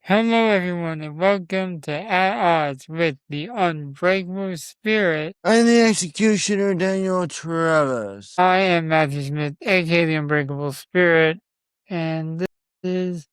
Hello, everyone, and welcome to At Odds with the Unbreakable Spirit. I'm the Executioner, Daniel Travis. I am Matthew Smith, aka the Unbreakable Spirit, and this is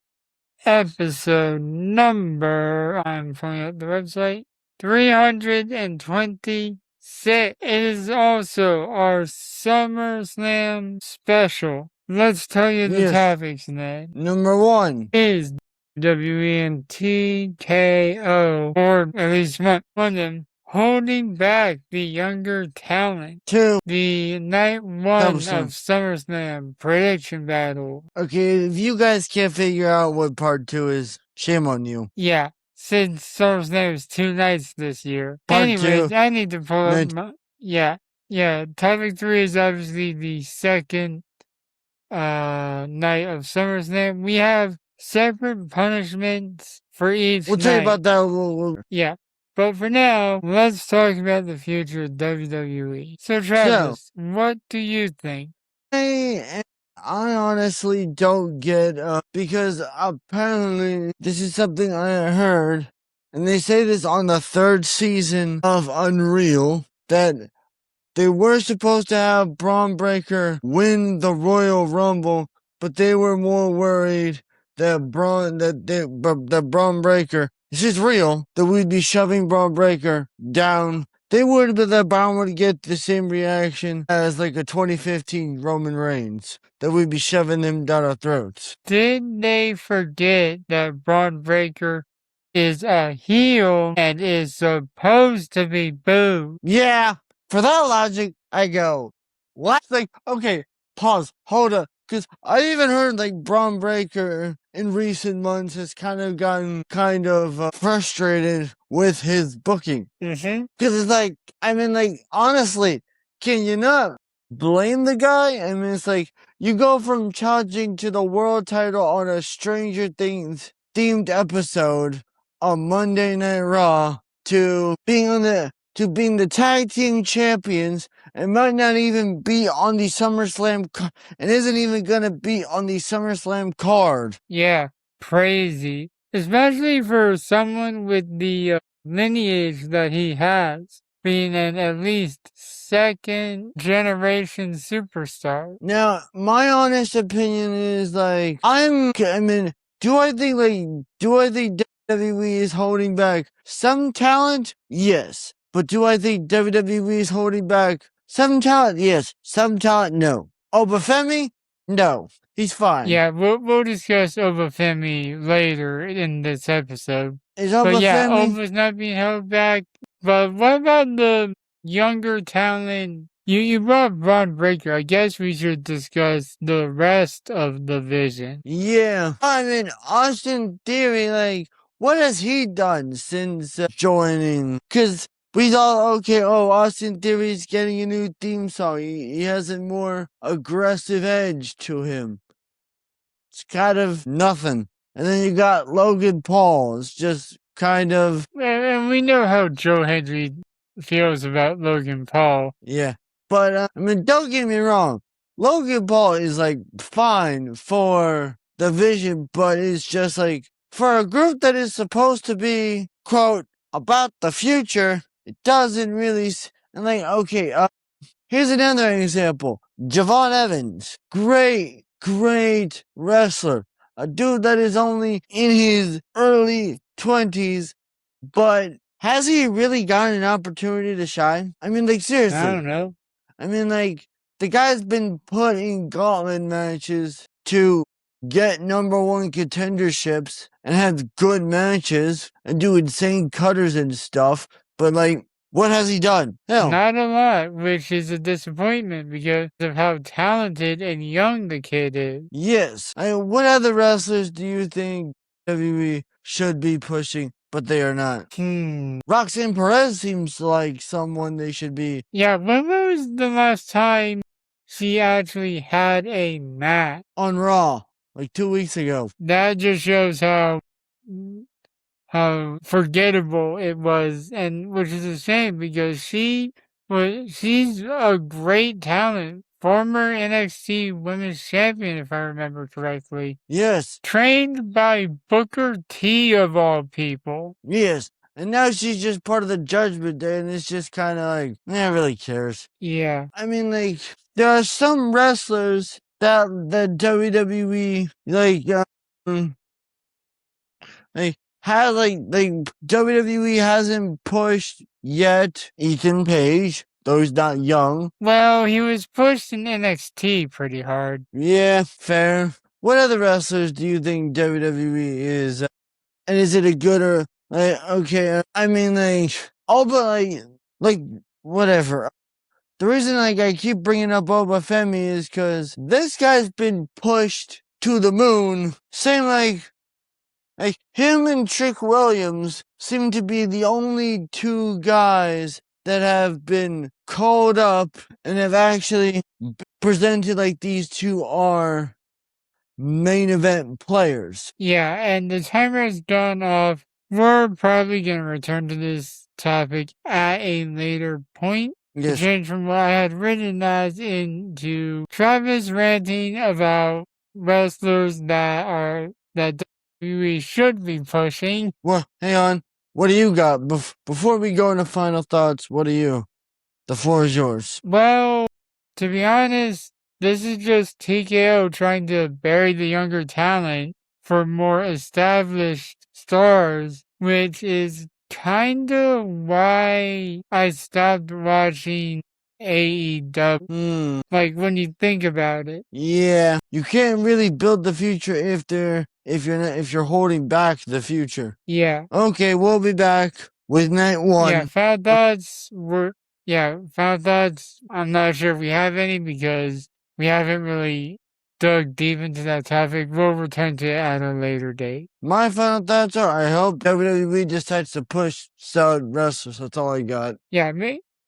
episode number, I'm pulling up the website, 326. It is also our SummerSlam special. Let's tell you the topics, Ned. Number one is WWE and TKO, or at least one of them, holding back the younger talent. 2. The night one of SummerSlam prediction battle. Okay, if you guys can't figure out what part 2 is, shame on you. Yeah, since SummerSlam is 2 nights this year. Part Anyways, 2. I need to pull up my... Yeah. Topic 3 is obviously the second night of SummerSlam. We have separate punishments for each We'll tell you about that. Yeah. But for now, let's talk about the future of WWE. So, Travis, what do you think? I honestly don't get, because apparently this is something I heard, and they say this on the 3rd season of Unreal, that they were supposed to have Braun Breaker win the Royal Rumble, but they were more worried that Braun Breaker, this is real, that we'd be shoving Braun Breaker down. They would, but that Braun would get the same reaction as like a 2015 Roman Reigns, that we'd be shoving him down our throats. Did they forget that Braun Breaker is a heel and is supposed to be booed? Yeah. For that logic, I go, what? Like, okay, pause, hold up. Because I even heard, like, Braun Breaker in recent months has kind of gotten frustrated with his booking. Mm-hmm. Because it's like, I mean, like, honestly, can you not blame the guy? I mean, it's like, you go from challenging to the world title on a Stranger Things themed episode on Monday Night Raw to being the tag team champions and might not even be on the SummerSlam and isn't even gonna be on the SummerSlam card. Yeah, crazy. Especially for someone with the lineage that he has, being an at least 2nd generation superstar. Now, my honest opinion is like, do I think WWE is holding back some talent? Yes. But do I think WWE is holding back some talent? Yes. Some talent? No. Obafemi? No. He's fine. Yeah, we'll discuss Obafemi later in this episode. Is Obafemi? But yeah, Oba's not being held back. But what about the younger talent? You brought up Braun Breaker. I guess we should discuss the rest of the vision. Yeah. I mean, Austin Theory, like, what has he done since joining? Because we thought, okay, Austin Theory's getting a new theme song. He has a more aggressive edge to him. It's kind of nothing. And then you got Logan Paul. It's just kind of... And we know how Joe Hendry feels about Logan Paul. Yeah. But, I mean, don't get me wrong. Logan Paul is, like, fine for the vision, but it's just, like, for a group that is supposed to be, quote, about the future, it doesn't really... And, like, okay, here's another example. Javon Evans. Great wrestler. A dude that is only in his early 20s, but has he really gotten an opportunity to shine? I mean, like, seriously. I don't know. I mean, like, the guy's been put in gauntlet matches to get number 1 contenderships and have good matches and do insane cutters and stuff, but, like, what has he done? Hell. Not a lot, which is a disappointment because of how talented and young the kid is. Yes. What other wrestlers do you think WWE should be pushing, but they are not? Roxanne Perez seems like someone they should be. Yeah, when was the last time she actually had a match? On Raw, like 2 weeks ago. That just shows how forgettable it was, and which is a shame because she's a great talent former NXT Women's Champion, if I remember correctly. Yes. Trained by Booker T, of all people. Yes. And now she's just part of the Judgment Day, and it's just kind of like, really cares. Yeah. I mean, like, there are some wrestlers that the WWE, WWE hasn't pushed yet. Ethan Page, though he's not young. Well, he was pushed in NXT pretty hard. Yeah, fair. What other wrestlers do you think WWE is? And is it a good or okay? I mean, all but whatever. The reason I keep bringing up Boba Femi is because this guy's been pushed to the moon. Same like him and Trick Williams seem to be the only two guys that have been called up and have actually presented like these two are main event players. Yeah, and the timer has gone off. We're probably going to return to this topic at a later point. Yes. To change from what I had written as into Travis ranting about wrestlers that WWE should be pushing. Well, hang on. What do you got? Before we go into final thoughts, what do you? The floor is yours. Well, to be honest, this is just TKO trying to bury the younger talent for more established stars, which is kind of why I stopped watching AEW. Like when you think about it. Yeah, you can't really build the future if you're holding back the future. Yeah. Okay, we'll be back with night one. Yeah, final thoughts final thoughts. I'm not sure if we have any because we haven't really dug deep into that topic. We'll return to it at a later date. My final thoughts are I hope WWE decides to push solid wrestlers. That's all I got. Yeah,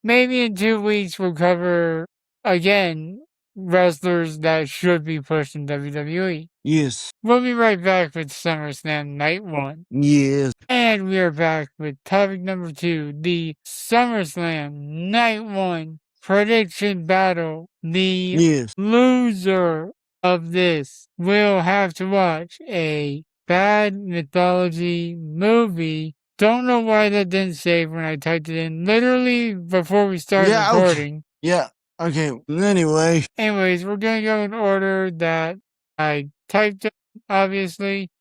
maybe in 2 weeks we'll cover again wrestlers that should be pushed in WWE. Yes. We'll be right back with SummerSlam Night 1. Yes. And we are back with topic number 2, the SummerSlam Night 1 prediction battle. The loser of this will have to watch a bad mythology movie. Don't know why that didn't save when I typed it in literally before we started recording. Okay. Yeah. Okay. Anyway. Anyways, we're going to go in order that I typed it, obviously.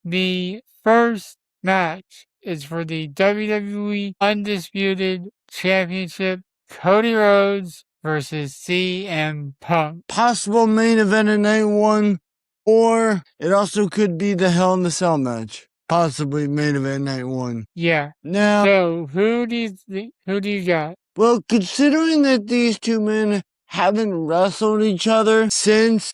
The first match is for the WWE Undisputed Championship, Cody Rhodes versus CM Punk. Possible main event of night one, or it also could be the Hell in the Cell match. Possibly main event night one. Yeah. Now, so who do you got? Well, considering that these two men haven't wrestled each other since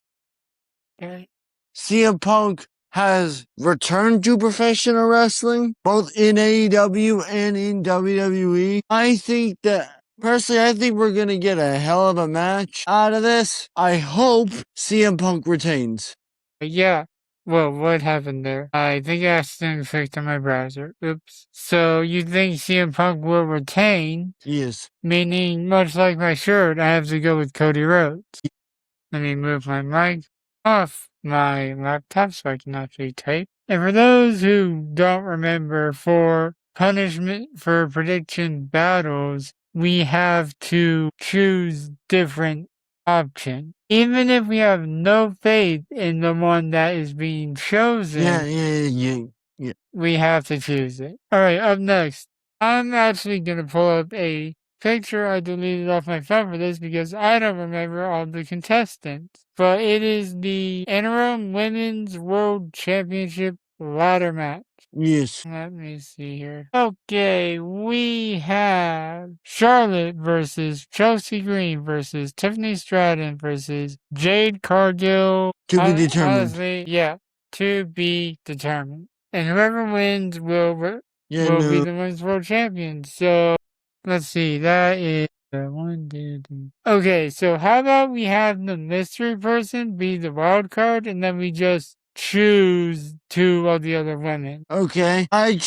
CM Punk has returned to professional wrestling, both in AEW and in WWE, I think we're going to get a hell of a match out of this. I hope CM Punk retains. Yeah. Well, what happened there? I think I accidentally clicked on my browser. Oops. So you think CM Punk will retain? Yes. Meaning, much like my shirt, I have to go with Cody Rhodes. Let me move my mic off my laptop so I can actually type. And for those who don't remember, for punishment for prediction battles, we have to choose different options. Even if we have no faith in the one that is being chosen, yeah. We have to choose it. Alright, up next. I'm actually going to pull up a picture I deleted off my phone for this because I don't remember all the contestants. But it is the interim women's world championship ladder match. Yes. Let me see here. Okay, we have Charlotte versus Chelsea Green versus Tiffany Stratton versus Jade Cargill. To be determined. Honestly, yeah, to be determined. And whoever wins will be the women's world champion. So let's see, that is 1, 2, 3. Okay, so how about we have the mystery person be the wild card and then we just choose 2 of the other women. Okay, I'm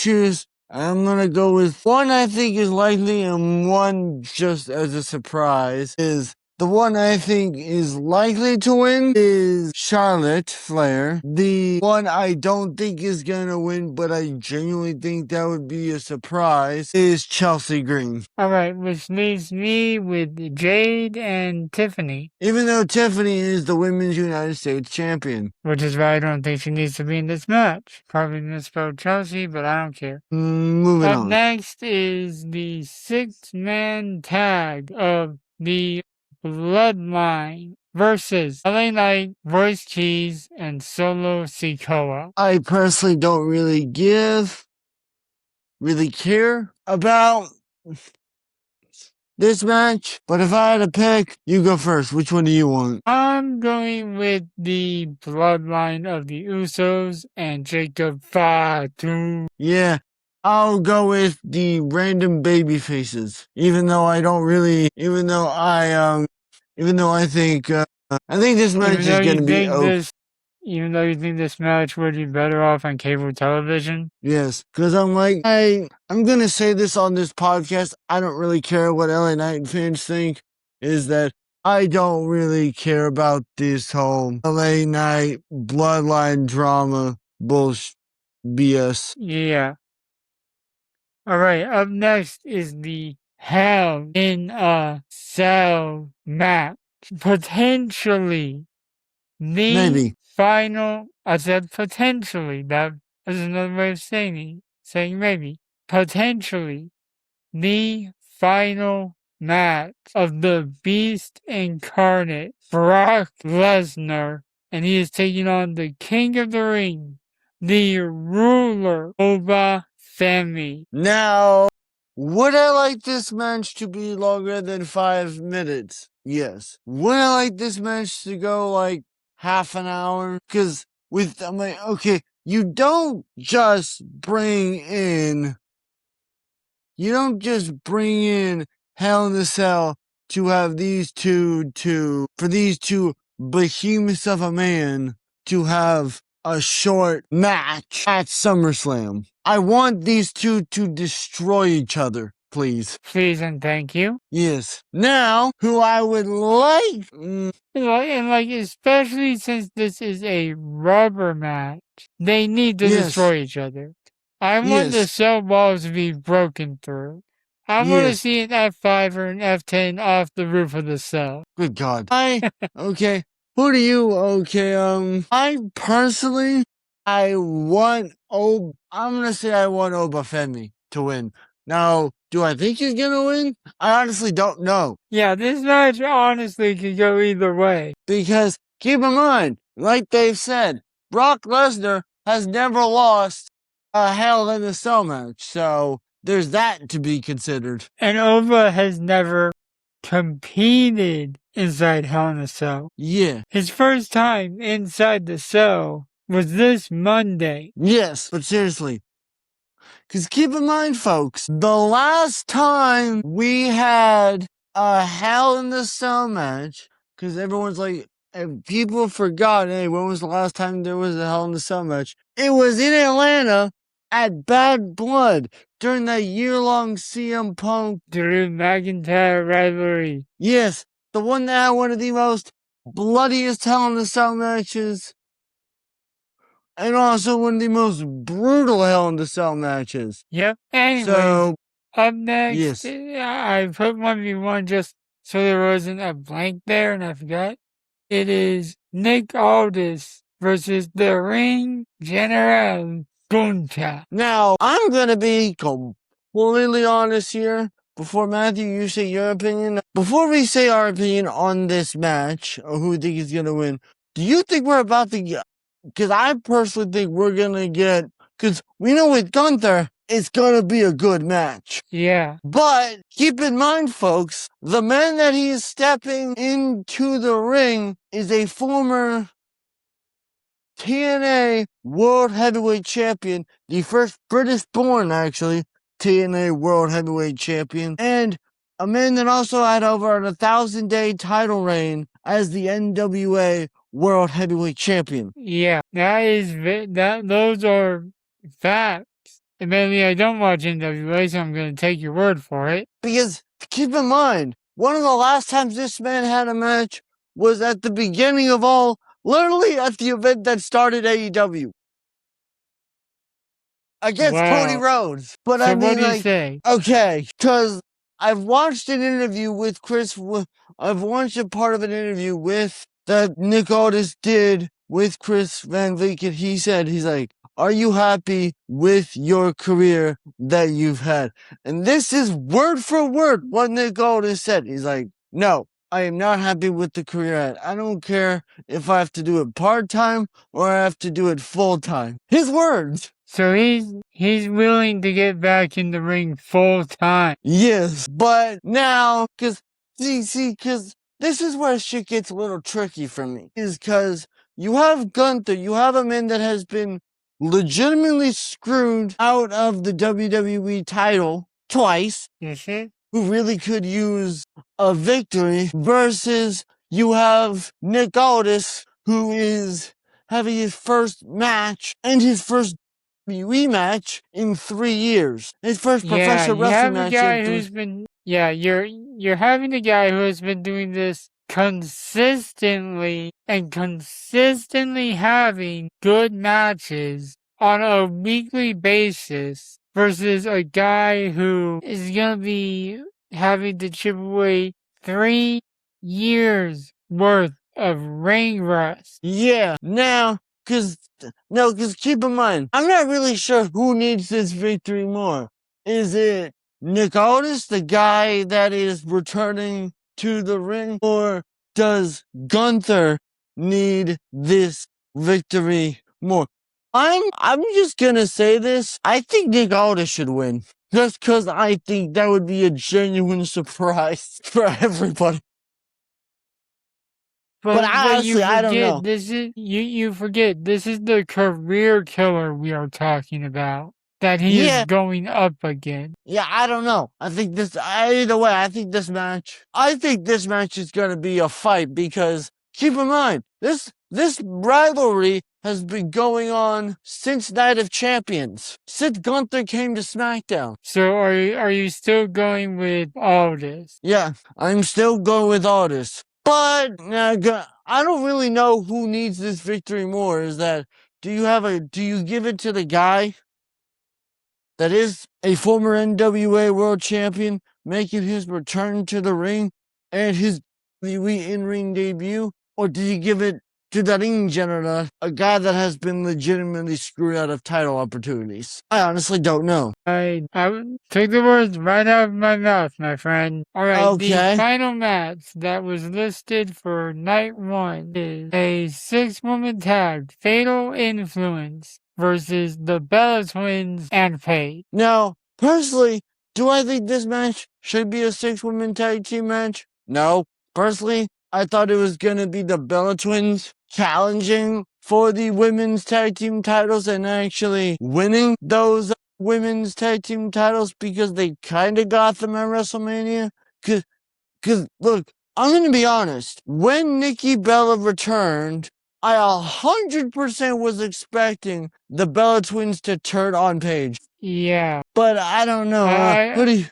gonna go with one I think is likely and one just as a surprise is The one I think is likely to win is Charlotte Flair. The one I don't think is going to win, but I genuinely think that would be a surprise, is Chelsea Green. Alright, which leaves me with Jade and Tiffany. Even though Tiffany is the Women's United States Champion. Which is why I don't think she needs to be in this match. Probably misspelled Chelsea, but I don't care. Moving Up on. next is the 6-man tag of the Bloodline versus LA Knight, Royce Keys, and Solo Sikoa. I personally don't really care about this match, but if I had to pick, you go first. Which one do you want? I'm going with the Bloodline of the Usos and Jacob Fatu. Yeah, I'll go with the random baby faces. Even though I think this match is gonna be okay. Even though you think this match would be better off on cable television? Yes, because I'm gonna say this on this podcast. I don't really care what LA Knight fans think. Is that I don't really care about this whole LA Knight bloodline drama bullshit BS. Yeah. Alright, up next is the Hell in a Cell match. Potentially Maybe. final, I said potentially, that is another way of saying maybe. Potentially the final match of the Beast Incarnate, Brock Lesnar, and he is taking on the King of the Ring, the ruler, Oba Femi. Now, would I like this match to be longer than 5 minutes? Yes. Would I like this match to go like half an hour? Because I'm like, okay, you don't just bring in Hell in a Cell to have these two behemoths of a man to have a short match at SummerSlam. I want these two to destroy each other, please. Please and thank you. Yes. Now, who I would like... And especially since this is a rubber match, they need to destroy each other. I want the cell walls to be broken through. I want to see an F5 or an F10 off the roof of the cell. Good God. Okay. Who do you, I personally, I'm gonna say I want Oba Femi to win. Now, do I think he's gonna win? I honestly don't know. Yeah, this match honestly could go either way. Because, keep in mind, like they've said, Brock Lesnar has never lost a Hell in a Cell match, so there's that to be considered. And Oba has never competed inside Hell in a Cell. Yeah. His first time inside the cell was this Monday. Yes, but seriously. Because keep in mind, folks, the last time we had a Hell in the Cell match, because everyone's like, people forgot, hey, when was the last time there was a Hell in the Cell match? It was in Atlanta at Bad Blood during that year-long CM Punk Drew McIntyre rivalry. Yes, the one that had one of the most bloodiest Hell in the Cell matches. And also one of the most brutal Hell in the Cell matches. Yep. Anyways, up next, I put 1v1 just so there wasn't a blank there and I forgot. It is Nick Aldis versus the Ring General Gunta. Now, I'm going to be completely honest here. Before Matthew, you say your opinion. Before we say our opinion on this match, or who we think is going to win, do you think we're about to get... Because I personally think we're going to get... Because we know with Gunther, it's going to be a good match. Yeah. But keep in mind, folks, the man that he's stepping into the ring is a former TNA World Heavyweight Champion, the first British-born, actually, TNA World Heavyweight Champion, and a man that also had over a 1,000-day title reign as the NWA World Heavyweight Champion. Yeah, those are facts. Admittedly, I don't watch NWA, so I'm going to take your word for it. Because keep in mind, one of the last times this man had a match was at the beginning of all, literally at the event that started AEW. Against Cody Rhodes. But so I mean, what do you like, say? okay, because I've watched an interview with I've watched a part of an interview with that Nick Aldis did with Chris Van Vliet. And he said, he's like, are you happy with your career that you've had? And this is word for word what Nick Aldis said. He's like, no, I am not happy with the career I had. I don't care if I have to do it part-time or I have to do it full-time. His words. So he's willing to get back in the ring full time. Yes, but now, cause cause this is where shit gets a little tricky for me. Is cause you have Gunther, you have a man that has been legitimately screwed out of the WWE title twice, Mm-hmm. who really could use a victory, versus you have Nick Aldis, who is having his first match and his first WWE match in 3 years. His first Yeah, professional you wrestling have a match guy in who's been you're having a guy who has been doing this consistently and consistently having good matches on a weekly basis versus a guy who is gonna be having to chip away 3 years worth of ring rust. Yeah, now, cause keep in mind, I'm not really sure who needs this victory more. Is it Nick Aldis, the guy that is returning to the ring, or does Gunther need this victory more? I'm just gonna say this. I think Nick Aldis should win. Just cause I think that would be a genuine surprise for everybody. But You honestly, I don't forget know. this is you forget this is the career killer we are talking about that he is Yeah, going up again. yeah, I don't know. Either way, I think this match is gonna be a fight because keep in mind, this rivalry has been going on since Night of Champions, since Gunther came to SmackDown. So are you still going with all this? Yeah, I'm still going with all this. But I don't really know who needs this victory more. Do you give it to the guy that is a former NWA World Champion making his return to the ring and his WWE in-ring debut? Or do you give it to the ring general, a guy that has been legitimately screwed out of title opportunities? I honestly don't know. I would take the words right out of my mouth, my friend. Alright, the Okay. final match that was listed for night 1 is a 6-woman tag, Fatal Influence versus the Bella Twins and Paige. Now, personally, do I think this match should be a 6-woman tag team match? No. Personally, I thought it was gonna be the Bella Twins challenging for the women's tag team titles and actually winning those women's tag team titles because they kinda got them at WrestleMania. Cause look, I'm gonna be honest. When Nikki Bella returned, I 100% was expecting the Bella Twins to turn on Paige. Yeah. But I don't know. Who do you,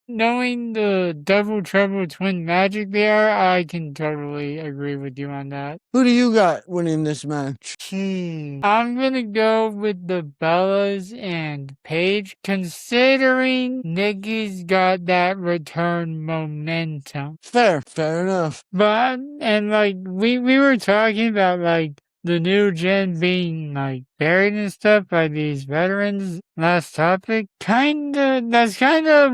Knowing the Double Trouble Twin magic there, I can totally agree with you on that. who do you got winning this match? I'm gonna go with the Bellas and Paige, considering Nikki's got that return momentum. Fair enough. But and like we were talking about like the new gen being like buried and stuff by these veterans last topic. That's kind of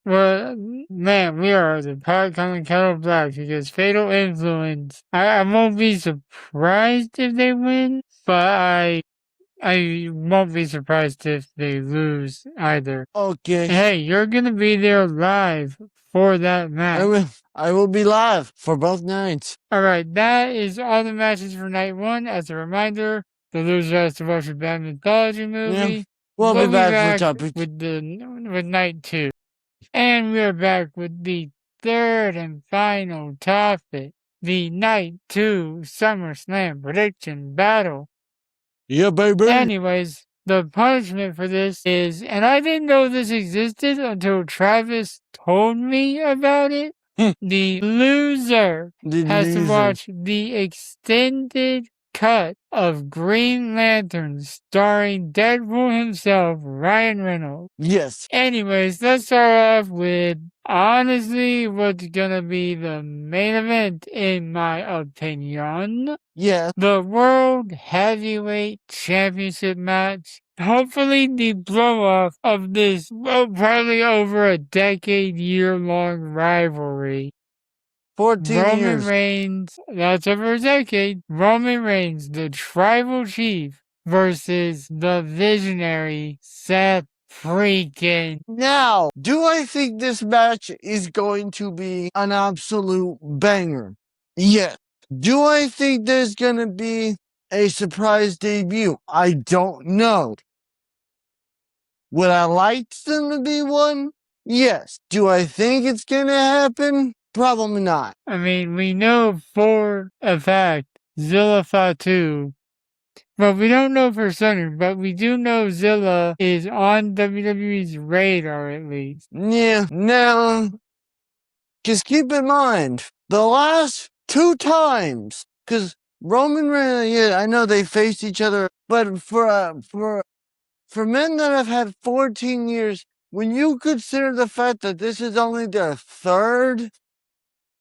well, man, we are the pot calling kettle black because Fatal Influence. I won't be surprised if they win, but I won't be surprised if they lose either. Okay. Hey, you're gonna be there live for that match. I will be live for both nights. Alright, that is all the matches for night 1. As a reminder, the loser has to watch the Bad Mythology movie. Yeah. We'll be back for topic. with night 2. And we are back with the third and final topic, the night 2 SummerSlam prediction battle. Yeah, baby. Anyways, the punishment for this is, and I didn't know this existed until Travis told me about it, the loser has to watch the extended cut of Green Lantern starring Deadpool himself, Ryan Reynolds. Yes. Anyways, let's start off with honestly what's gonna be the main event in my opinion. Yeah. The World Heavyweight Championship match. Hopefully the blow off of this, well, probably over a decade-year-long rivalry. 14 Roman years. Reigns, that's over a decade. Roman Reigns, the tribal chief, versus the visionary Seth freaking. Now, do I think this match is going to be an absolute banger? Yes. Do I think there's going to be a surprise debut? I don't know. Would I like them to be one? Yes. Do I think it's going to happen? Probably not. I mean, we know for a fact Zilla Fatu, but we don't know for certain, but we do know Zilla is on WWE's radar at least. Yeah. Now, just keep in mind, the last 2 times, because Roman Reigns, yeah, I know they faced each other, but for men that have had 14 years, when you consider the fact that this is only their third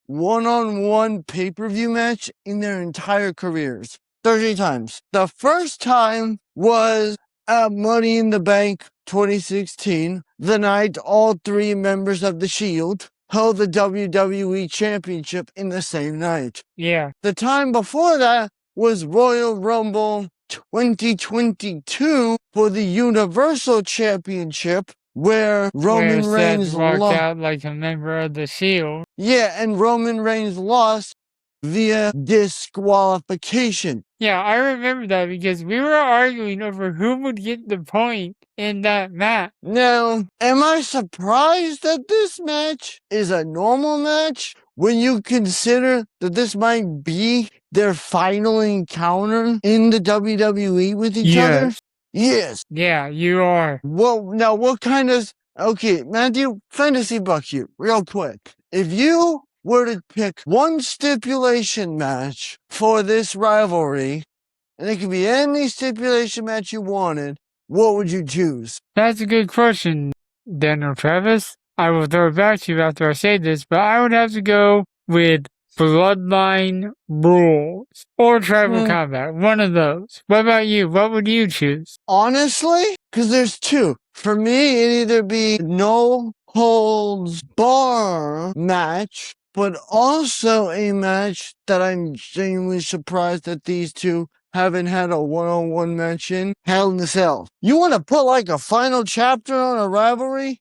one-on-one pay-per-view match in their entire careers, 30 times. The first time was at Money in the Bank 2016, the night all 3 members of the Shield held the WWE Championship in the same night. Yeah. The time before that was Royal Rumble 2022 for the Universal Championship, where Roman Reigns walked out like a member of the Shield. Yeah, and Roman Reigns lost via disqualification. Yeah, I remember that because we were arguing over who would get the point in that match. Now, am I surprised that this match is a normal match when you consider that this might be their final encounter in the WWE with each other? Yes. Yeah, you are. Well, now what kind of... Okay, Matthew, fantasy buck you, real quick. If you were to pick one stipulation match for this rivalry, and it could be any stipulation match you wanted, what would you choose? That's a good question, Daniel Travis. I will throw it back to you after I say this, but I would have to go with Bloodline Rules or Tribal Combat. One of those. What about you? What would you choose? Honestly, because there's 2. For me, it'd either be no holds bar match, but also a match that I'm genuinely surprised that these 2 haven't had a one-on-one match in, Hell in a Cell. You want to put like a final chapter on a rivalry?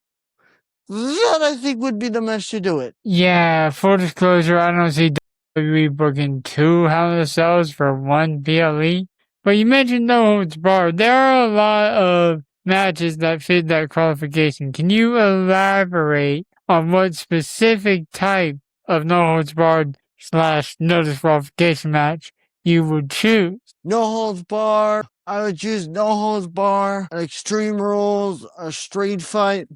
That I think would be the match to do it. Yeah, full disclosure, I don't see WWE booking 2 Hell in a Cells for 1 PLE. But you mentioned no holds barred. There are a lot of matches that fit that qualification. Can you elaborate on what specific type of no holds barred / no disqualification match you would choose? No holds bar. I would choose no holds bar, Extreme Rules, a street fight.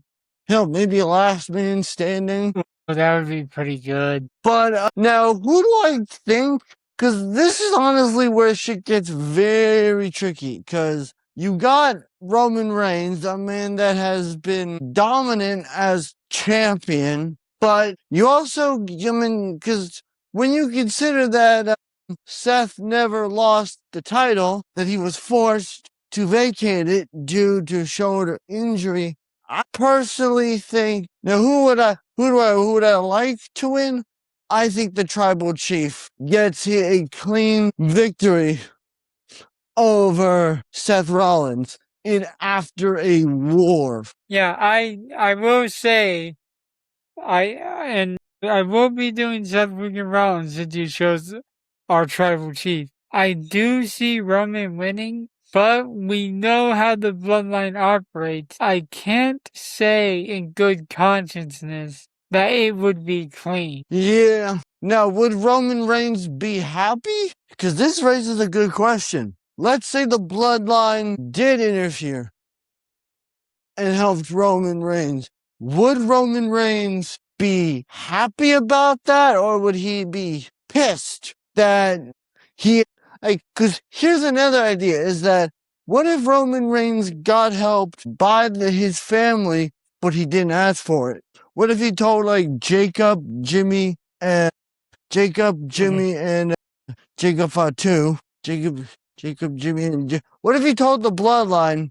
Hell, maybe a last man standing. Well, that would be pretty good. But now, who do I think? Because this is honestly where shit gets very tricky. Because you got Roman Reigns, a man that has been dominant as champion. But you also, I mean, because when you consider that Seth never lost the title, that he was forced to vacate it due to shoulder injury, I personally think, now who would I like to win? I think the tribal chief gets a clean victory over Seth Rollins in After a War. Yeah, I will say, I will be doing Seth freaking Rollins since he shows our tribal chief. I do see Roman winning, but we know how the bloodline operates. I can't say in good consciousness that it would be clean. Yeah. Now, would Roman Reigns be happy? Because this raises a good question. let's say the bloodline did interfere and helped Roman Reigns. Would Roman Reigns be happy about that, or would he be pissed that he, like, cause here's another idea, is that what if Roman Reigns got helped by his family, but he didn't ask for it? What if he told, like, Jimmy, and Jacob Fatu, Jimmy, and what if he told the bloodline,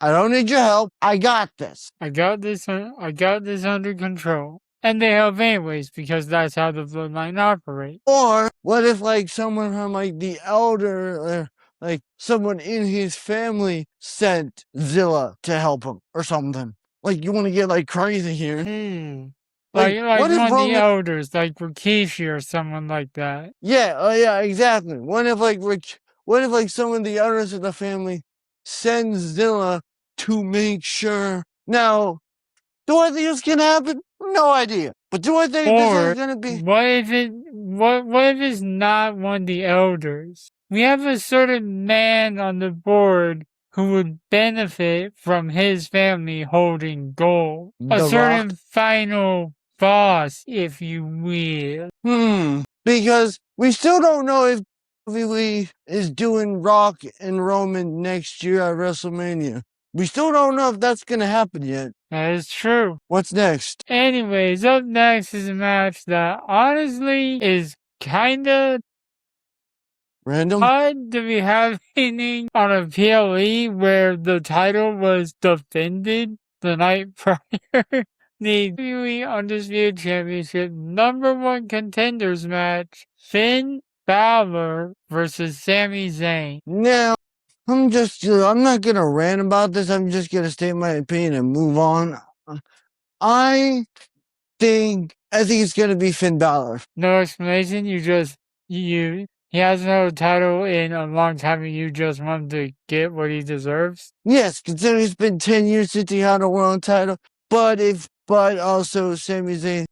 I don't need your help. I got this. I got this under control. And they help anyways, because that's how the bloodline operates. Or what if, like, someone from, like, the elder, or, like, someone in his family sent Zilla to help him or something? Like, you want to get, like, crazy here. Like what if one of the Roman... elders, like Rikishi or someone like that. Yeah, yeah, exactly. What if, like, some of the elders of the family send Zilla to make sure? Now, do I think it's gonna happen? No idea. But do I think this is gonna be? What if it's not one of the elders? We have a certain man on the board who would benefit from his family holding gold. A certain final boss, if you will. Because we still don't know if WWE is doing Rock and Roman next year at WrestleMania. We still don't know if that's gonna happen yet. That is true. What's next? Anyways, up next is a match that honestly is kinda random. Odd to be happening on a PLE where the title was defended the night prior. The WWE Undisputed Championship #1 contenders match, Finn Balor versus Sami Zayn. Now, I'm not gonna rant about this. I'm just gonna state my opinion and move on. I think it's gonna be Finn Balor. No explanation. He hasn't held a title in a long time, and you just want him to get what he deserves. Yes, considering it's been 10 years since he had a world title. But also Sami Zayn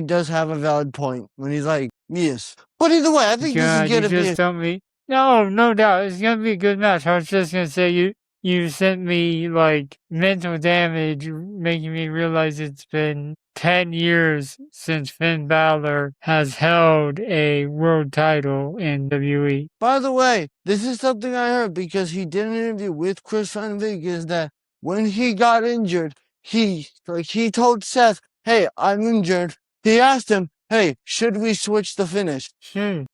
does have a valid point when he's like, yes. But either way, I think this is gonna be. No doubt, it's gonna be a good match. I was just gonna say you sent me like mental damage, making me realize it's been 10 years since Finn Balor has held a world title in WWE. By the way, this is something I heard because he did an interview with Chris Van Vegas that when he got injured, he told Seth, hey, I'm injured. He asked him, hey, should we switch the finish?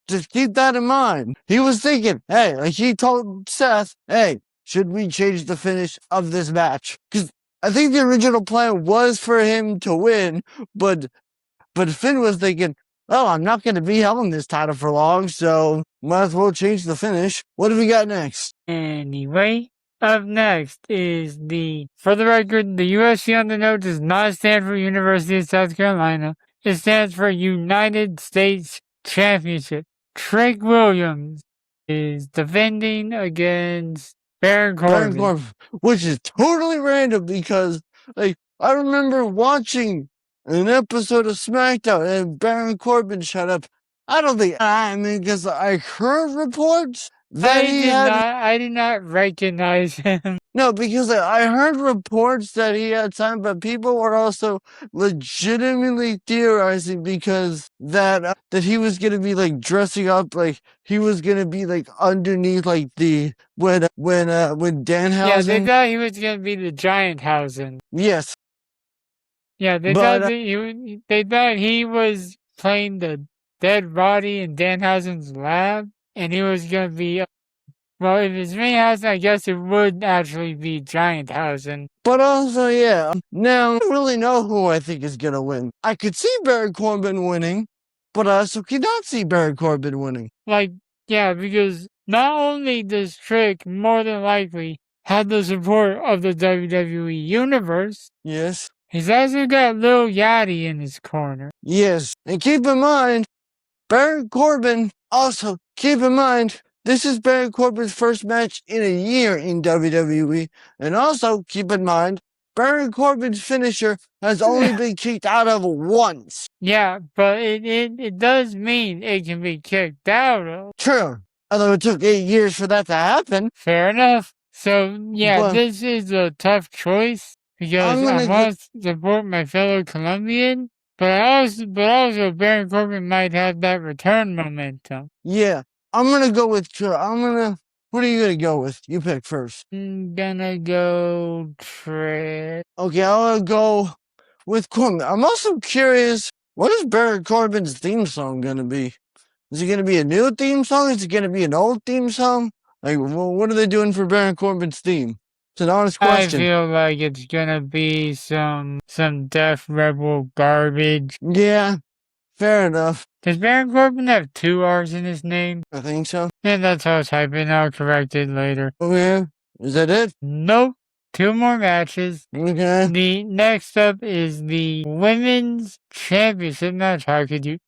Just keep that in mind. He was thinking, hey, he told Seth, hey, should we change the finish of this match? Because I think the original plan was for him to win, but Finn was thinking, oh, I'm not going to be holding this title for long, so might as well change the finish. What do we got next? Anyway, up next is for the record, the UFC on the note does not stand for University of South Carolina. It stands for United States Championship. Trick Williams is defending against Baron Corbin. Which is totally random because, I remember watching an episode of SmackDown and Baron Corbin showed up. Because I heard reports that I did not recognize him. No, because I heard reports that he had time, but people were also legitimately theorizing because that he was gonna be like dressing up like he was gonna be like underneath like the when Danhausen. Yeah, they thought he was gonna be the Gianthausen. Yes. Yeah, they thought he was playing the dead body in Danhausen's lab, and he was gonna be. Well, if it's Ringhausen, I guess it would actually be Gianthausen. But also, yeah, now I don't really know who I think is gonna win. I could see Baron Corbin winning, but I also cannot see Baron Corbin winning. Yeah, because not only does Trick more than likely have the support of the WWE Universe. Yes. He's also got Lil Yachty in his corner. Yes. And keep in mind, Baron Corbin, also keep in mind, this is Baron Corbin's first match in a year in WWE. And also keep in mind, Baron Corbin's finisher has only been kicked out of once. Yeah, but it does mean it can be kicked out of. True. Although it took 8 years for that to happen. Fair enough. So, yeah, But this is a tough choice because I'm I gonna go. must support my fellow Colombian, but also Baron Corbin might have that return momentum. Yeah, I'm gonna go with. What are you gonna go with? You pick first. I'm gonna go Trish. Okay, I'll go with Corbin. I'm also curious. What is Baron Corbin's theme song gonna be? Is it gonna be a new theme song? Is it gonna be an old theme song? Like, well, what are they doing for Baron Corbin's theme? It's an honest I question. feel like it's gonna be some Death Rebel garbage. Yeah, fair enough. Does Baron Corbin have 2 R's in his name? I think so. And that's how it's typing. I'll correct it later. Okay, is that it? Nope. 2 more matches. Okay. The next up is the Women's Championship match. How could you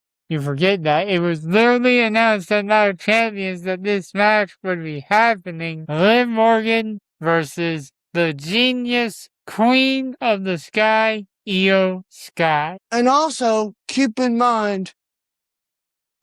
forget that? It was literally announced at Night of Champions that this match would be happening. Liv Morgan versus the Genius Queen of the Sky, Io Sky. And also, keep in mind,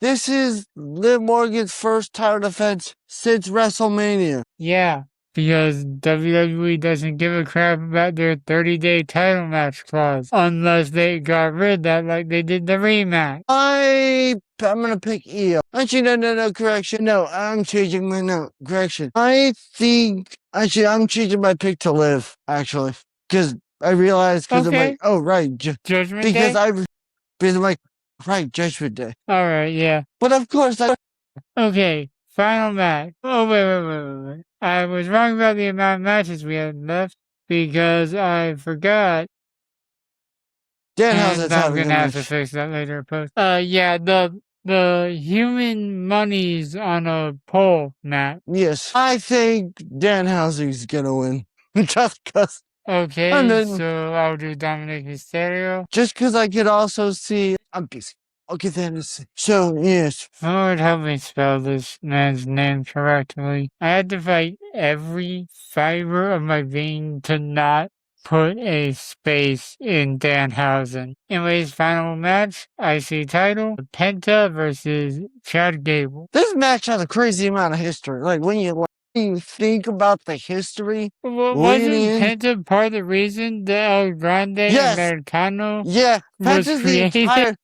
this is Liv Morgan's first title defense since WrestleMania. Yeah, because WWE doesn't give a crap about their 30-day title match clause unless they got rid of that like they did the rematch. I'm gonna pick Io. Actually, no, correction. No, I'm changing my correction. I'm changing my pick to Liv, actually. Because I realized, because I'm Okay. like, oh, right. Judgment Because Day? because I'm like, right, Judgment Day. Alright, yeah. But of course, Okay, final match. Oh, wait. I was wrong about the amount of matches we had left because I forgot. Danhausen's And I'm having a gonna have to match. fix that later in post. Yeah, the human money's on a pole map. Yes. I think Danhausen's gonna win. Just because. Okay, so I'll do Dominic Mysterio. Just because I could also see. I'm busy. I'll get that in a second. So, yes. Lord help me spell this man's name correctly. I had to fight every fiber of my being to not put a space in Danhausen. Anyways, final match, IC title, Penta versus Chad Gable. This match has a crazy amount of history. Like, when you think about the history. Wasn't Penta part of the reason the El Grande Americano was created?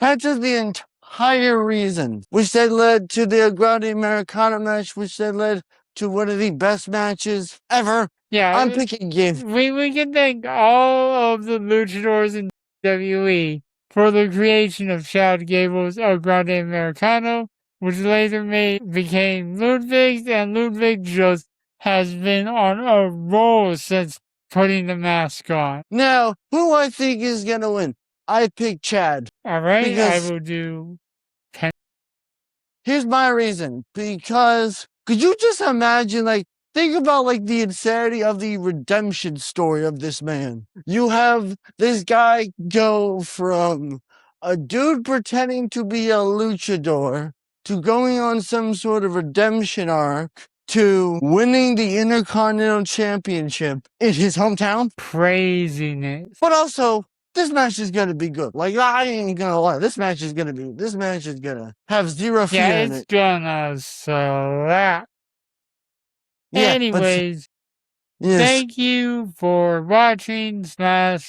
Penta's the entire reason, which then led to the El Grande Americano match, which then led to one of the best matches ever. Yeah, I'm picking Gabe. We can thank all of the luchadors in WWE for the creation of Chad Gable's El Grande Americano, which later became Ludwig's, and Ludwig just has been on a roll since putting the mask on. Now, who I think is gonna win? I pick Chad. Alright, I will do Here's my reason. Because could you just imagine, like, think about, like, the insanity of the redemption story of this man. You have this guy go from a dude pretending to be a luchador to going on some sort of redemption arc to winning the Intercontinental Championship in his hometown. Craziness. But also, this match is gonna be good. Like, I ain't gonna lie. This match is gonna have zero fear in it. Yeah, it's gonna slap. Yeah, anyways, thank you for watching /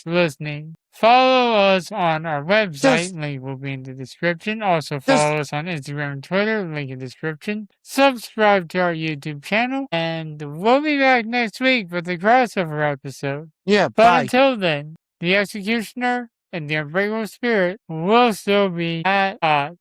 listening. Follow us on our website, link will be in the description. Also follow us on Instagram and Twitter, link in the description. Subscribe to our YouTube channel, and we'll be back next week with the crossover episode. Yeah, but bye. Until then, the Executioner and the Unbreakable Spirit will still be at odds.